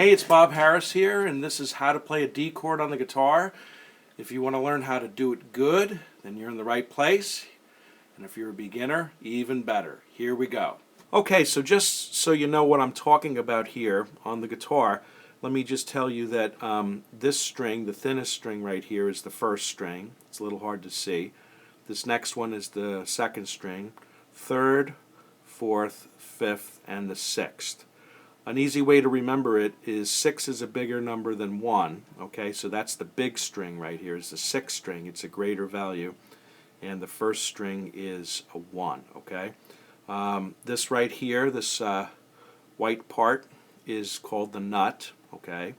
Hey, it's Bob Harris here, and this is how to play a D chord on the guitar. If you want to learn how to do it good, then you're in the right place. And if you're a beginner, even better. Here we go. Okay, so just so you know what I'm talking about here on the guitar, let me just tell you that this string, the thinnest string right here, is the first string. It's a little hard to see. This next one is the second string, third, fourth, fifth, and the sixth. An easy way to remember it is 6 is a bigger number than 1. Okay, so that's the big string right here, is the sixth string. It's a greater value. And the first string is a 1. Okay, this right here, this white part, is called the nut. Okay,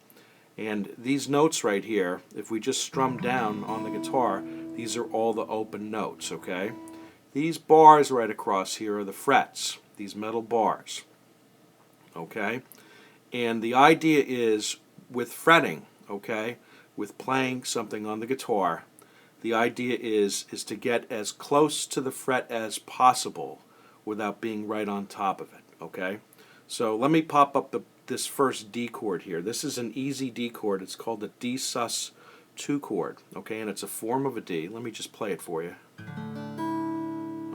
and these notes right here, if we just strum down on the guitar, these are all the open notes. Okay, these bars right across here are the frets, these metal bars. Okay, and the idea is with fretting, okay, with playing something on the guitar, the idea is to get as close to the fret as possible without being right on top of it. Okay, so let me pop up this first D chord here. This is an easy D chord. It's called the D sus2 chord. Okay, and it's a form of a D. Let me just play it for you.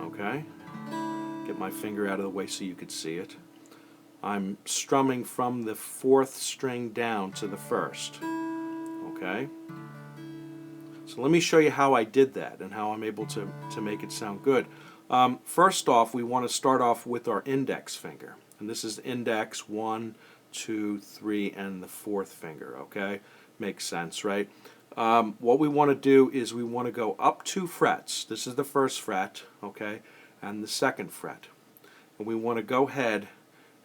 Okay, get my finger out of the way so you could see it. I'm strumming from the fourth string down to the first. Okay? So let me show you how I did that and how I'm able to make it sound good. First off, we want to start off with our index finger. And this is the index, 1, 2, 3, and the fourth finger. Okay? Makes sense, right? What we want to do is we want to go up 2 frets. This is the first fret, okay, and the second fret. And we want to go ahead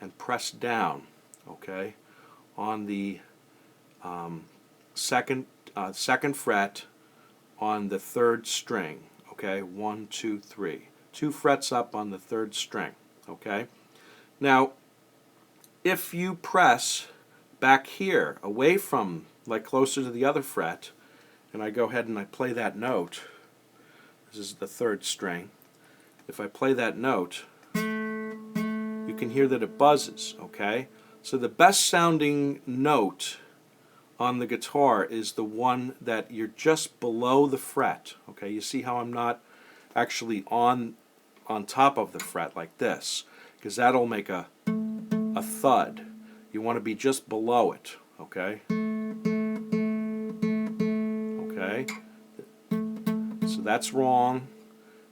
and press down, okay, on the second fret on the third string, okay, 1, 2, 3. 2 frets up on the third string, okay. Now, if you press back here, away from, like closer to the other fret, and I go ahead and I play that note, this is the third string, if I play that note, you can hear that it buzzes, okay? So the best sounding note on the guitar is the one that you're just below the fret, okay? You see how I'm not actually on top of the fret like this, because that'll make a thud. You want to be just below it, okay? Okay? So that's wrong.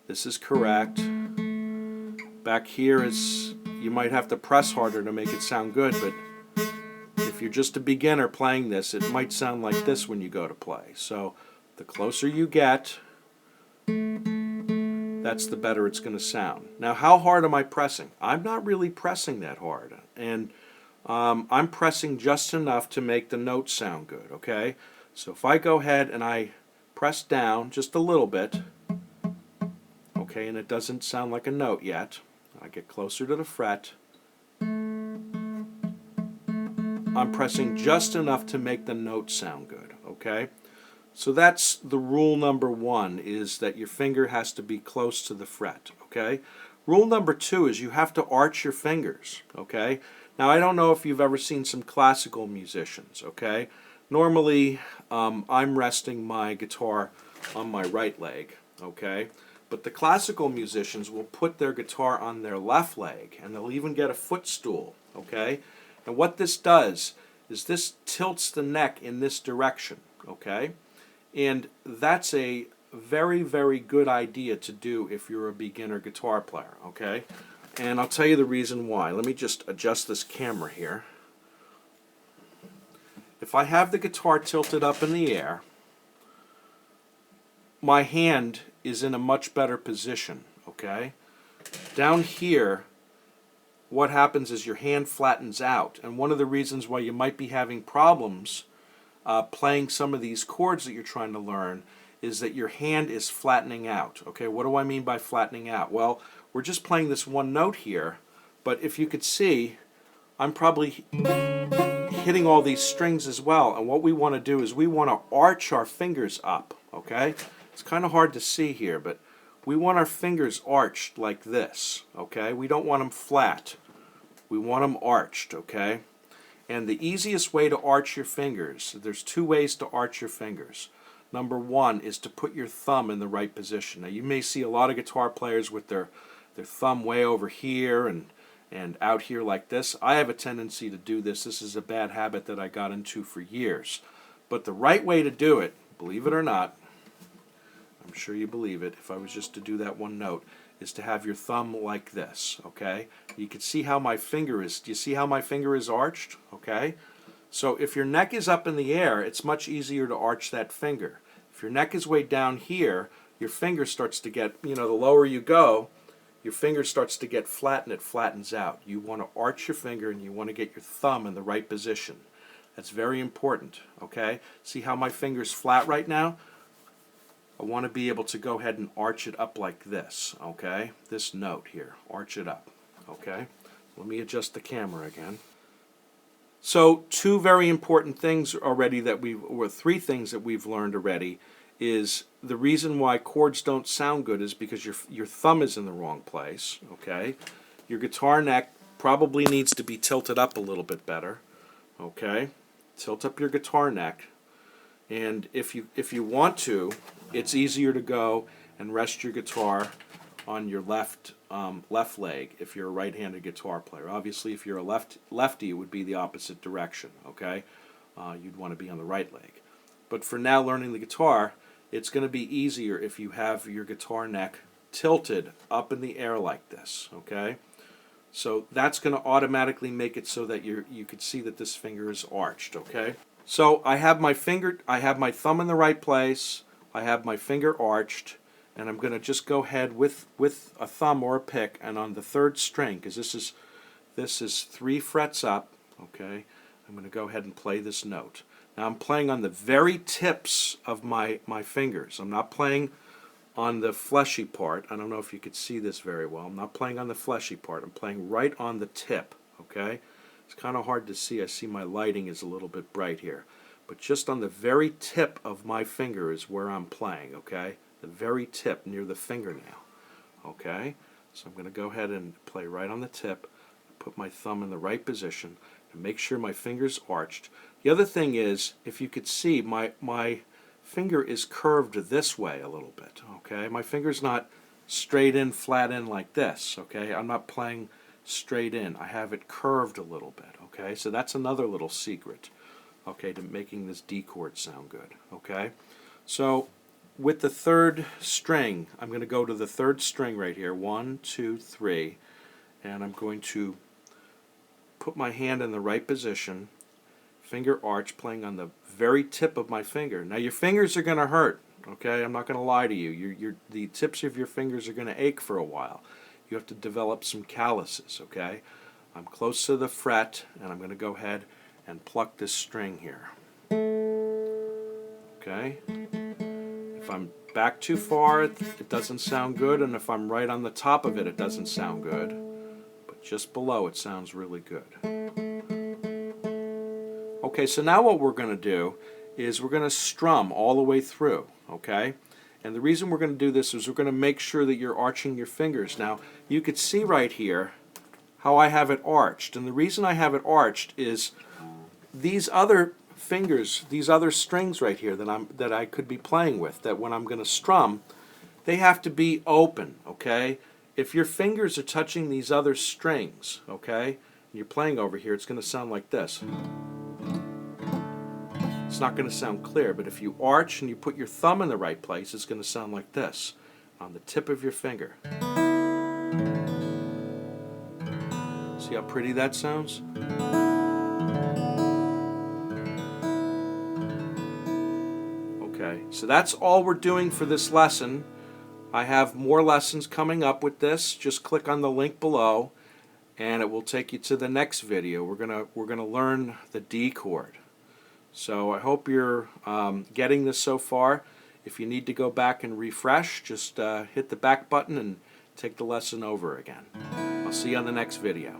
This is correct. Back here is, you might have to press harder to make it sound good, but if you're just a beginner playing this, it might sound like this when you go to play. So the closer you get, that's the better it's going to sound. Now, how hard am I pressing? I'm not really pressing that hard, and I'm pressing just enough to make the note sound good, okay? So if I go ahead and I press down just a little bit, okay, and it doesn't sound like a note yet, I get closer to the fret, I'm pressing just enough to make the note sound good, okay? So that's the rule number 1, is that your finger has to be close to the fret, okay? Rule number 2 is you have to arch your fingers, okay? Now, I don't know if you've ever seen some classical musicians, okay? Normally, I'm resting my guitar on my right leg, okay? But the classical musicians will put their guitar on their left leg, and they'll even get a footstool, okay? And what this does is this tilts the neck in this direction, okay? And that's a very, very good idea to do if you're a beginner guitar player, okay? And I'll tell you the reason why. Let me just adjust this camera here. If I have the guitar tilted up in the air, my hand is in a much better position, okay? Down here, what happens is your hand flattens out, and one of the reasons why you might be having problems playing some of these chords that you're trying to learn is that your hand is flattening out, okay? What do I mean by flattening out? Well, we're just playing this one note here, but if you could see, I'm probably hitting all these strings as well, and what we want to do is we want to arch our fingers up, okay? It's kind of hard to see here, but we want our fingers arched like this, okay? We don't want them flat. We want them arched, okay? And the easiest way to arch your fingers, there's two ways to arch your fingers. Number one is to put your thumb in the right position. Now you may see a lot of guitar players with their thumb way over here and out here like this. I have a tendency to do this. This is a bad habit that I got into for years. But the right way to do it, believe it or not, I'm sure you believe it, if I was just to do that one note, is to have your thumb like this, okay? You can see how my finger is, do you see how my finger is arched, okay? So if your neck is up in the air, it's much easier to arch that finger. If your neck is way down here, your finger starts to get, the lower you go, your finger starts to get flat and it flattens out. You want to arch your finger and you want to get your thumb in the right position. That's very important, okay? See how my finger's flat right now? I want to be able to go ahead and arch it up like this, okay? This note here, arch it up, okay? Let me adjust the camera again. So two very important things already or three things that we've learned already is the reason why chords don't sound good is because your thumb is in the wrong place, okay? Your guitar neck probably needs to be tilted up a little bit better, okay? Tilt up your guitar neck, and if you want to, it's easier to go and rest your guitar on your left leg if you're a right-handed guitar player. Obviously, if you're a lefty, it would be the opposite direction, okay? You'd want to be on the right leg. But for now, learning the guitar, it's going to be easier if you have your guitar neck tilted up in the air like this, okay? So that's going to automatically make it so that you could see that this finger is arched, okay? So I have my thumb in the right place, I have my finger arched, and I'm going to just go ahead with a thumb or a pick, and on the third string, because this is 3 frets up, okay, I'm going to go ahead and play this note. Now I'm playing on the very tips of my fingers. I'm not playing on the fleshy part. I don't know if you could see this very well. I'm not playing on the fleshy part. I'm playing right on the tip, okay? It's kind of hard to see. I see my lighting is a little bit bright here. But just on the very tip of my finger is where I'm playing, okay? The very tip near the fingernail, okay? So I'm going to go ahead and play right on the tip, put my thumb in the right position, and make sure my finger's arched. The other thing is, if you could see, my finger is curved this way a little bit, okay? My finger's not straight in, flat in like this, okay? I'm not playing straight in. I have it curved a little bit, okay? So that's another little secret, okay, to making this D chord sound good, okay? So with the third string, I'm going to go to the third string right here, 1, 2, 3, and I'm going to put my hand in the right position, finger arch, playing on the very tip of my finger. Now your fingers are going to hurt, okay? I'm not going to lie to you. The tips of your fingers are going to ache for a while. You have to develop some calluses, okay? I'm close to the fret, and I'm going to go ahead and pluck this string here. Okay? If I'm back too far, it doesn't sound good, and if I'm right on the top of it, it doesn't sound good. But just below, it sounds really good. Okay, so now what we're going to do is we're going to strum all the way through, okay? And the reason we're going to do this is we're going to make sure that you're arching your fingers. Now, you could see right here how I have it arched. And the reason I have it arched is these other fingers, these other strings right here that I could be playing with, that when I'm going to strum, they have to be open, okay? If your fingers are touching these other strings, okay, and you're playing over here, it's going to sound like this. It's not going to sound clear, but if you arch and you put your thumb in the right place, it's going to sound like this, on the tip of your finger. See how pretty that sounds? Okay, so that's all we're doing for this lesson. I have more lessons coming up with this. Just click on the link below, and it will take you to the next video. We're gonna learn the D chord. So I hope you're getting this so far. If you need to go back and refresh, just hit the back button and take the lesson over again. I'll see you on the next video.